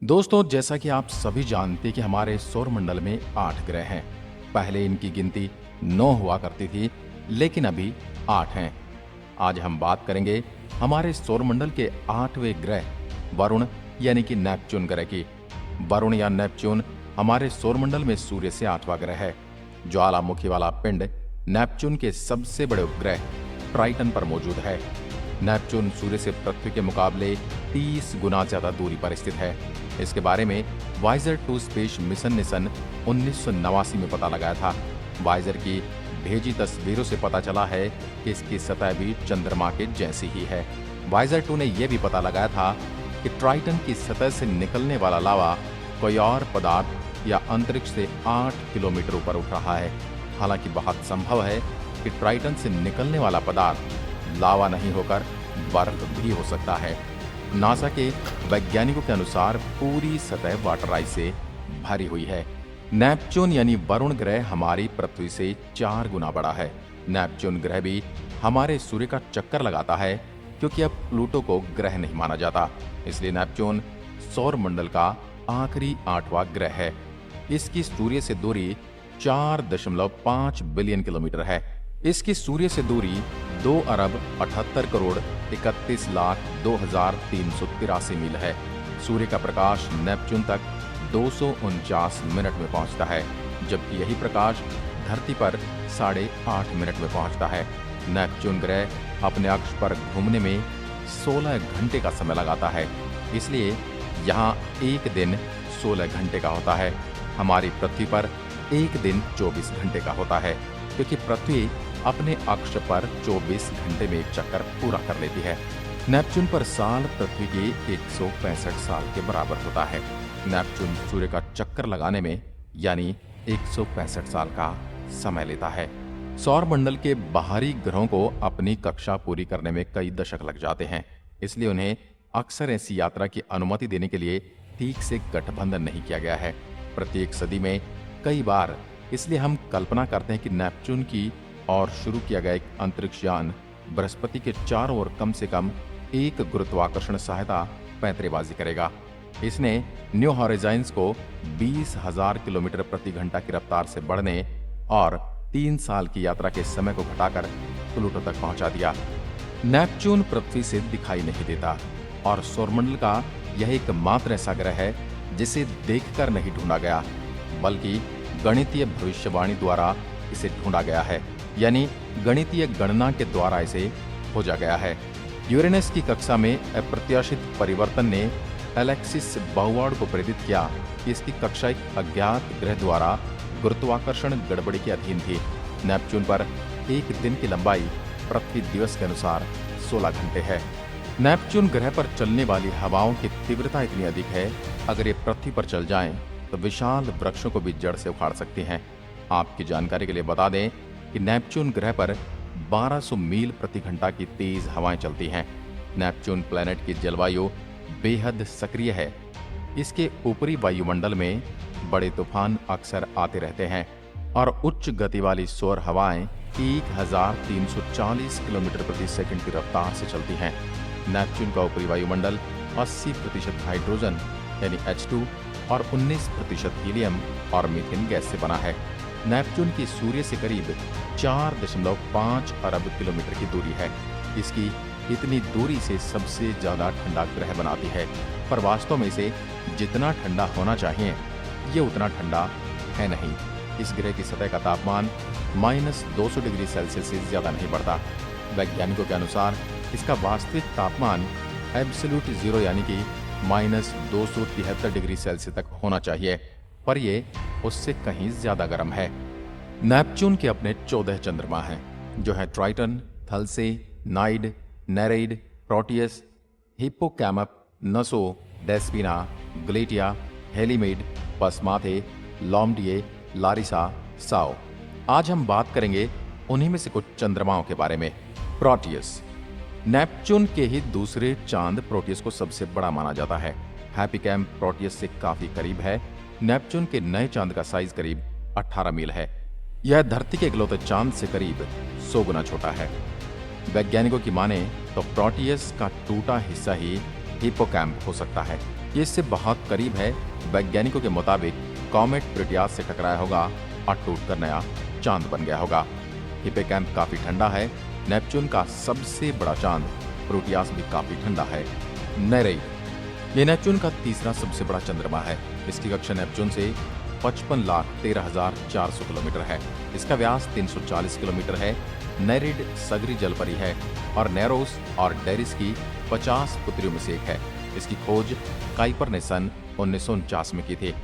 दोस्तों, जैसा कि आप सभी जानते हैं कि हमारे सौरमंडल में 8 ग्रह हैं। पहले इनकी गिनती 9 हुआ करती थी, लेकिन अभी 8 हैं। आज हम बात करेंगे हमारे सौरमंडल के 8वें ग्रह वरुण यानी कि नेपच्यून ग्रह की। वरुण या नेपच्यून हमारे सौरमंडल में सूर्य से 8वां ग्रह है। ज्वालामुखी वाला पिंड नेपच्यून के सबसे बड़े उपग्रह ट्राइटन पर मौजूद है। नेपच्यून सूर्य से पृथ्वी के मुकाबले 30 गुना ज्यादा दूरी पर स्थित है। इसके बारे में वाइजर 2 स्पेस मिशन ने सन 1989 में पता लगाया था। वाइजर की भेजी तस्वीरों से पता चला है कि इसकी सतह भी चंद्रमा के जैसी ही है। वाइजर 2 ने यह भी पता लगाया था कि ट्राइटन की सतह से निकलने वाला लावा कोई और पदार्थ या अंतरिक्ष से 8 किलोमीटर ऊपर उठ रहा है। हालांकि बहुत संभव है कि ट्राइटन से निकलने वाला पदार्थ लावा नहीं होकर बर्फ भी हो सकता है। नासा के वैज्ञानिकों के अनुसार पूरी सतह वाटर आइस से भरी हुई है। नेपच्यून यानी वरुण ग्रह हमारी पृथ्वी से 4 गुना बड़ा है। नेपच्यून ग्रह भी हमारे सूर्य का चक्कर लगाता है, क्योंकि अब प्लूटो को ग्रह नहीं माना जाता। इसलिए नेपच्यून सौरमंडल का आखिरी 8वां ग्रह है। इसकी सूर्य से दूरी 4.5 बिलियन किलोमीटर है। इसकी सूर्य से दूरी 2 अरब 78 करोड़ 31 लाख 2,383 मील है। सूर्य का प्रकाश नेपच्यून तक 249 मिनट में पहुंचता है, जबकि यही प्रकाश धरती पर 8.5 मिनट में पहुंचता है। नेपच्यून ग्रह अपने अक्ष पर घूमने में 16 घंटे का समय लगाता है, इसलिए यहाँ एक दिन 16 घंटे का होता है। हमारी पृथ्वी पर एक दिन 24 घंटे का होता है, क्योंकि पृथ्वी अपने अक्ष पर 24 घंटे में एक चक्कर पूरा कर लेती है। नेपच्यून पर साल पृथ्वी के 165 साल के बराबर होता है। नेपच्यून सूर्य का चक्कर लगाने में यानी 165 साल का समय लेता है। सौरमंडल के बाहरी ग्रहों को अपनी कक्षा पूरी करने में कई दशक लग जाते हैं, इसलिए उन्हें अक्सर ऐसी यात्रा की अनुमति देने के लिए ठीक से गठबंधन नहीं किया गया है। प्रत्येक सदी में कई बार इसलिए हम कल्पना करते हैं कि नेपच्यून की और शुरू किया गया एक अंतरिक्ष यान बृहस्पति के चारों ओर कम से कम एक गुरुत्वाकर्षण सहायता पैंतरेबाजी करेगा। इसने न्यू हॉराइजन्स को 20,000 किलोमीटर प्रति घंटा की रफ्तार से बढ़ने और 3 साल की यात्रा के समय को घटाकर प्लूटो तक पहुंचा दिया। नेपच्यून पृथ्वी से दिखाई नहीं देता और सौरमंडल का यह एकमात्र ऐसा ग्रह है जिसे देखकर नहीं ढूंढा गया, बल्कि गणितीय भविष्यवाणी द्वारा इसे ढूंढा गया है, यानी गणितीय गणना के द्वारा इसे खोजा गया है। यूरेनस की कक्षा में अप्रत्याशित परिवर्तन ने एलेक्सिस बाउवार्ड को प्रेरित किया कि इसकी कक्षा एक अज्ञात ग्रह द्वारा गुरुत्वाकर्षण गड़बड़ी के अधीन थी। नेपच्यून पर एक दिन की लंबाई पृथ्वी दिवस के अनुसार 16 घंटे है। नेपच्यून ग्रह पर चलने वाली हवाओं की तीव्रता इतनी अधिक है, अगर ये पृथ्वी पर चल जाएं तो विशाल वृक्षों को भी जड़ से उखाड़ सकती हैं। आपकी जानकारी के लिए बता दें कि नेपच्यून ग्रह पर 1200 मील प्रति घंटा की तेज हवाएं चलती हैं। नेपच्यून प्लैनेट की जलवायु बेहद सक्रिय है। इसके ऊपरी वायुमंडल में बड़े तूफान अक्सर आते रहते हैं और उच्च गति वाली सौर हवाएं 1340 किलोमीटर प्रति सेकंड की रफ्तार से चलती हैं। नेपच्यून का ऊपरी वायुमंडल 80% हाइड्रोजन यानी H2 और 19% हीलियम और मीथेन गैस से बना है। नेपच्यून की सूर्य से करीब 4.5 अरब किलोमीटर की दूरी है। इसकी इतनी दूरी से सबसे ज्यादा ठंडा ग्रह बनाती है, पर वास्तव में इसे जितना ठंडा होना चाहिए ये उतना ठंडा है नहीं। इस ग्रह की सतह का तापमान -200 डिग्री सेल्सियस से ज्यादा नहीं बढ़ता। वैज्ञानिकों के अनुसार इसका वास्तविक तापमान एब्सोल्यूट जीरो यानी कि -273 डिग्री सेल्सियस तक होना चाहिए, पर ये उससे कहीं ज्यादा गर्म है। नेपच्यून के अपने 14 चंद्रमा हैं, जो है ट्राइटन, थल्से, नाइड, नेरेइड, प्रोटियस, हिप्पोकैम्प, नसो, डेस्पिना, ग्लेटिया, हेलीमेड, पस्माथे, लॉम्डिये, लारिसा, साओ। आज हम बात करेंगे उन्हीं में से कुछ चंद्रमाओं के बारे में। प्रोटियस नेपच्यून के ही दूसरे चांद प्रोटियस को सबसे बड़ा माना जाता है। हैप्पीकैम्प प्रोटियस से काफी करीब है। नेपच्यून के नए चांद का साइज करीब 18 मील है। यह धरती के इकलौते चांद से करीब 100 गुना छोटा है। वैज्ञानिकों की माने तो प्रोटियस का टूटा हिस्सा ही हिप्पोकैम्प हो सकता है। ये इससे बहुत करीब है। वैज्ञानिकों के मुताबिक कॉमेट प्रोटियास से टकराया होगा और टूटकर नया चांद बन गया होगा। हिप्पोकैम्प काफी ठंडा है। नेपच्यून का सबसे बड़ा चांद प्रोटियास भी काफी ठंडा है। नेरेइड ये नेपच्यून का तीसरा सबसे बड़ा चंद्रमा है। इसकी कक्षा नेपच्यून से 55,13,400 किलोमीटर है। इसका व्यास 340 किलोमीटर है। नेरेइड सगरी जलपरी है और नेरोस और डेरिस की 50 पुत्रियों में से एक है। इसकी खोज काइपर ने सन 1949 में की थी।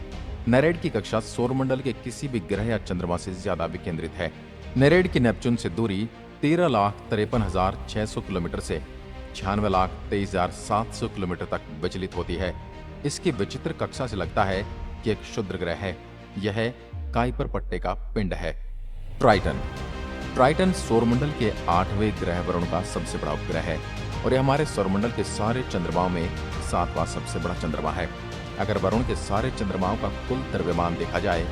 नेरेइड की कक्षा सौरमंडल के किसी भी ग्रह या चंद्रमा से ज्यादा विकेंद्रित है। नेरेइड की नेपच्यून से दूरी 13,53,600 किलोमीटर से 96,23,700 किलोमीटर तक विचलित होती है। इसकी विचित्र कक्षा से लगता है कि एक क्षुद्र ग्रह है। यह काइपर पट्टे का पिंड है। ट्राइटन ट्राइटन सौरमंडल के 8वें ग्रह वरुण का सबसे बड़ा उपग्रह है और यह हमारे सौरमंडल के सारे चंद्रमाओं में 7वां सबसे बड़ा चंद्रमा है। अगर वरुण के सारे चंद्रमाओं का कुल द्रव्यमान देखा जाए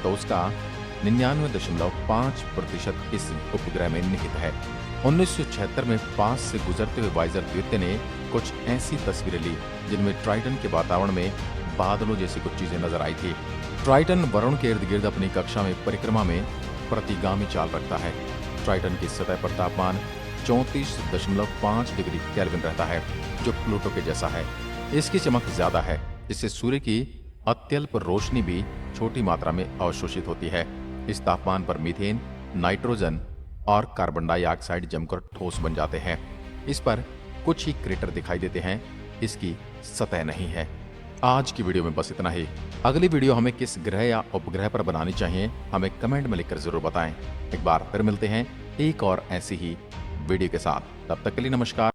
तो उसका 99.5% इस उपग्रह में निहित है। 1976 में पास से गुजरते हुए वाइजर द्वितीय ने कुछ ऐसी तस्वीरें ली जिनमें ट्राइटन के वातावरण में बादलों जैसी कुछ चीजें नजर आई थी। ट्राइटन वरुण के इर्द गिर्द अपनी कक्षा में परिक्रमा में प्रतिगामी चाल रखता है। ट्राइटन की सतह पर तापमान 34.5 डिग्री केल्विन रहता है, जो प्लूटो के जैसा है। इसकी चमक ज्यादा है, जिससे सूर्य की अत्यल्प रोशनी भी छोटी मात्रा में अवशोषित होती है। इस तापमान पर मीथेन, नाइट्रोजन और कार्बन डाइऑक्साइड जमकर ठोस बन जाते हैं। इस पर कुछ ही क्रेटर दिखाई देते हैं। इसकी सतह नहीं है। आज की वीडियो में बस इतना ही। अगली वीडियो हमें किस ग्रह या उपग्रह पर बनानी चाहिए, हमें कमेंट में लिखकर जरूर बताएं। एक बार फिर मिलते हैं एक और ऐसी ही वीडियो के साथ। तब तक के लिए नमस्कार।